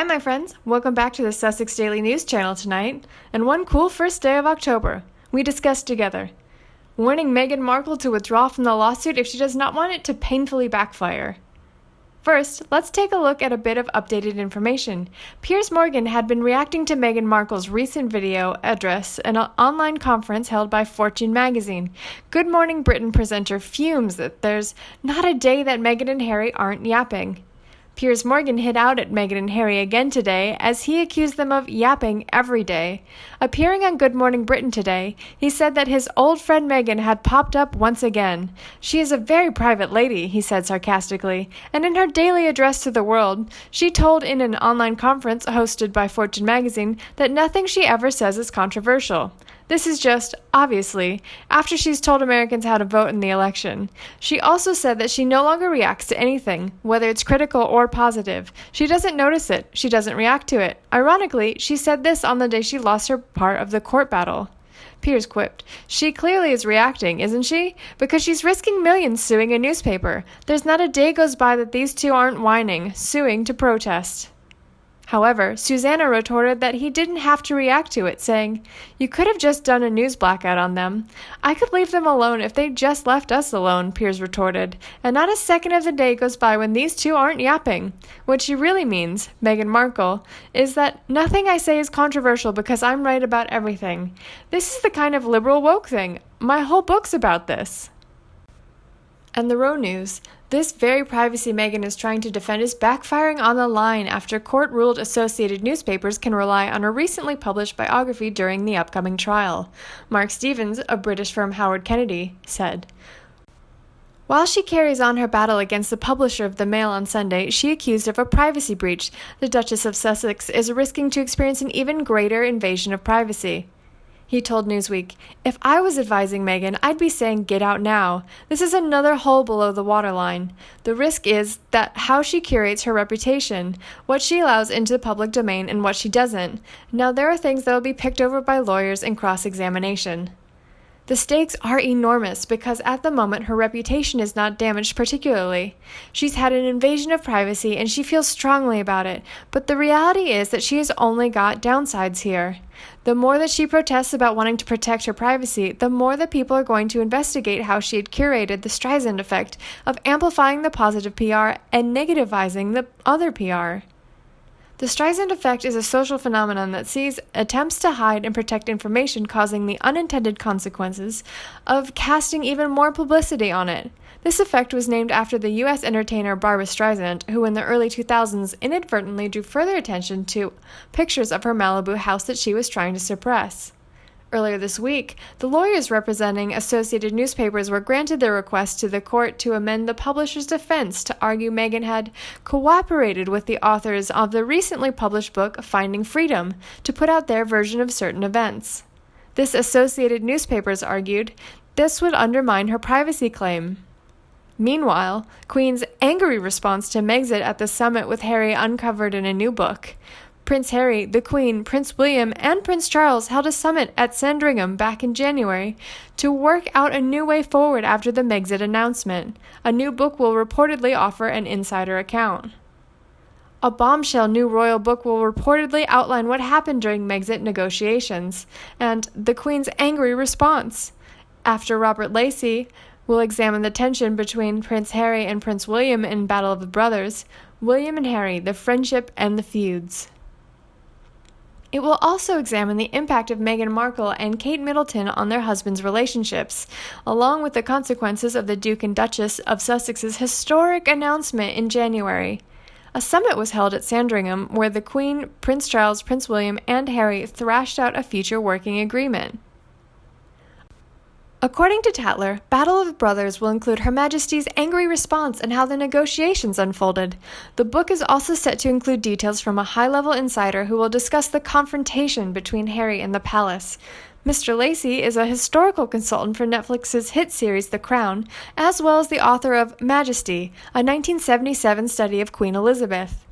Hi, my friends. Welcome back to the Sussex Daily News channel tonight. And one cool first day of October. We discussed together. Warning Meghan Markle to withdraw from the lawsuit if she does not want it to painfully backfire. First, let's take a look at a bit of updated information. Piers Morgan had been reacting to Meghan Markle's recent video address in an online conference held by Fortune magazine. Good Morning Britain presenter fumes that there's not a day that Meghan and Harry aren't yapping. Piers Morgan hit out at Meghan and Harry again today as he accused them of yapping every day. Appearing on Good Morning Britain today, he said that his old friend Meghan had popped up once again. She is a very private lady, he said sarcastically, and in her daily address to the world, she told in an online conference hosted by Fortune magazine that nothing she ever says is controversial. This is just, obviously, after she's told Americans how to vote in the election. She also said that she no longer reacts to anything, whether it's critical or positive. She doesn't notice it. She doesn't react to it. Ironically, she said this on the day she lost her part of the court battle. Piers quipped, "She clearly is reacting, isn't she? Because she's risking millions suing a newspaper. There's not a day goes by that these two aren't whining, suing to protest." However, Susanna retorted that he didn't have to react to it, saying, "You could have just done a news blackout on them. I could leave them alone if they just left us alone," Piers retorted, "and not a second of the day goes by when these two aren't yapping." What she really means, Meghan Markle, is that nothing I say is controversial because I'm right about everything. This is the kind of liberal woke thing. My whole book's about this. And the Row News. This very privacy Meghan is trying to defend is backfiring on the line after court ruled Associated newspapers can rely on a recently published biography during the upcoming trial. Mark Stevens, of British firm Howard Kennedy, said, "While she carries on her battle against the publisher of the Mail on Sunday, she accused of a privacy breach. The Duchess of Sussex is risking to experience an even greater invasion of privacy." He told Newsweek, "If I was advising Meghan, I'd be saying get out now. This is another hole below the waterline. The risk is that how she curates her reputation, what she allows into the public domain and what she doesn't. Now there are things that will be picked over by lawyers in cross-examination. The stakes are enormous because at the moment her reputation is not damaged particularly. She's had an invasion of privacy and she feels strongly about it, but the reality is that she has only got downsides here. The more that she protests about wanting to protect her privacy, the more that people are going to investigate how she had curated the Streisand effect of amplifying the positive PR and negativizing the other PR. The Streisand effect is a social phenomenon that sees attempts to hide and protect information causing the unintended consequences of casting even more publicity on it. This effect was named after the U.S. entertainer Barbra Streisand, who in the early 2000s inadvertently drew further attention to pictures of her Malibu house that she was trying to suppress. Earlier this week, the lawyers representing Associated newspapers were granted their request to the court to amend the publisher's defense to argue Meghan had cooperated with the authors of the recently published book Finding Freedom to put out their version of certain events. This Associated newspapers argued this would undermine her privacy claim. Meanwhile, Queen's angry response to Megxit at the summit with Harry uncovered in a new book. Prince Harry, the Queen, Prince William, and Prince Charles held a summit at Sandringham back in January to work out a new way forward after the Megxit announcement. A new book will reportedly offer an insider account. A bombshell new royal book will reportedly outline what happened during Megxit negotiations, and the Queen's angry response. After Robert Lacey will examine the tension between Prince Harry and Prince William in Battle of the Brothers, William and Harry, the friendship and the feuds. It will also examine the impact of Meghan Markle and Kate Middleton on their husbands' relationships, along with the consequences of the Duke and Duchess of Sussex's historic announcement in January. A summit was held at Sandringham where the Queen, Prince Charles, Prince William, and Harry thrashed out a future working agreement. According to Tatler, Battle of the Brothers will include Her Majesty's angry response and how the negotiations unfolded. The book is also set to include details from a high-level insider who will discuss the confrontation between Harry and the palace. Mr. Lacey is a historical consultant for Netflix's hit series The Crown, as well as the author of Majesty, a 1977 study of Queen Elizabeth.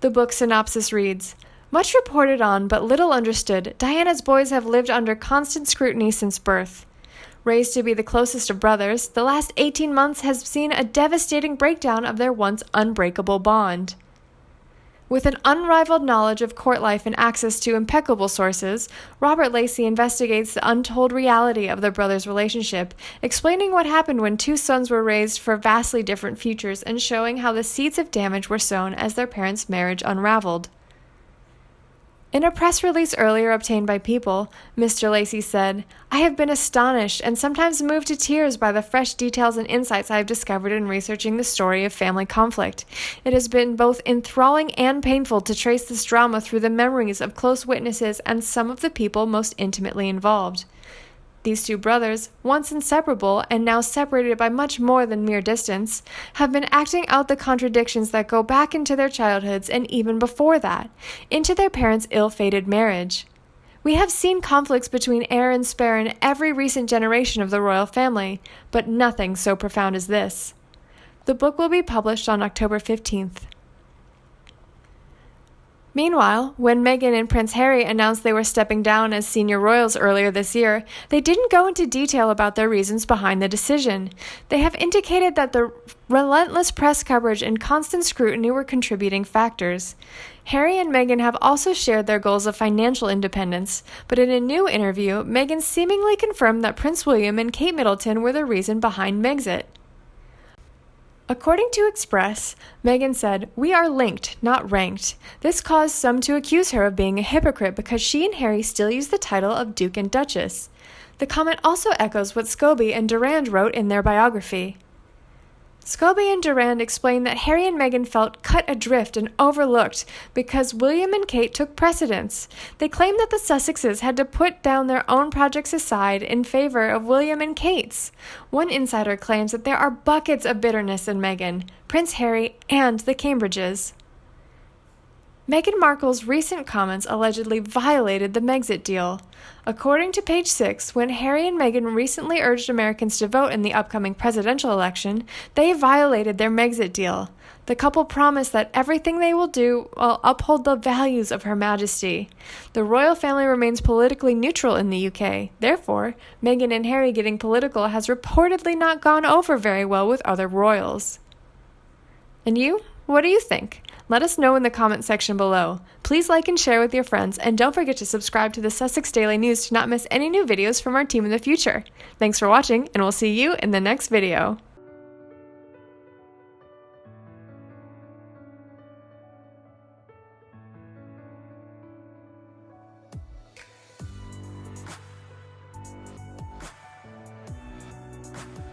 The book's synopsis reads, "Much reported on but little understood, Diana's boys have lived under constant scrutiny since birth. Raised to be the closest of brothers, the last 18 months has seen a devastating breakdown of their once unbreakable bond. With an unrivaled knowledge of court life and access to impeccable sources, Robert Lacey investigates the untold reality of their brothers' relationship, explaining what happened when two sons were raised for vastly different futures and showing how the seeds of damage were sown as their parents' marriage unraveled. In a press release earlier obtained by People, Mr. Lacey said, "I have been astonished and sometimes moved to tears by the fresh details and insights I have discovered in researching the story of family conflict. It has been both enthralling and painful to trace this drama through the memories of close witnesses and some of the people most intimately involved." These two brothers, once inseparable and now separated by much more than mere distance, have been acting out the contradictions that go back into their childhoods and even before that, into their parents' ill-fated marriage. We have seen conflicts between heir and spare in every recent generation of the royal family, but nothing so profound as this. The book will be published on October 15th. Meanwhile, when Meghan and Prince Harry announced they were stepping down as senior royals earlier this year, they didn't go into detail about their reasons behind the decision. They have indicated that the relentless press coverage and constant scrutiny were contributing factors. Harry and Meghan have also shared their goals of financial independence, but in a new interview, Meghan seemingly confirmed that Prince William and Kate Middleton were the reason behind Megxit. According to Express, Meghan said, "We are linked, not ranked. This caused some to accuse her of being a hypocrite because she and Harry still use the title of Duke and Duchess." The comment also echoes what Scobie and Durand wrote in their biography. Scobie and Durand explained that Harry and Meghan felt cut adrift and overlooked because William and Kate took precedence. They claimed that the Sussexes had to put down their own projects aside in favor of William and Kate's. One insider claims that there are buckets of bitterness in Meghan, Prince Harry, and the Cambridges. Meghan Markle's recent comments allegedly violated the Megxit deal. According to Page 6, when Harry and Meghan recently urged Americans to vote in the upcoming presidential election, they violated their Megxit deal. The couple promised that everything they will do will uphold the values of Her Majesty. The royal family remains politically neutral in the UK. Therefore, Meghan and Harry getting political has reportedly not gone over very well with other royals. And you? What do you think? Let us know in the comment section below. Please like and share with your friends, and don't forget to subscribe to the Sussex Daily News to not miss any new videos from our team in the future. Thanks for watching, and we'll see you in the next video.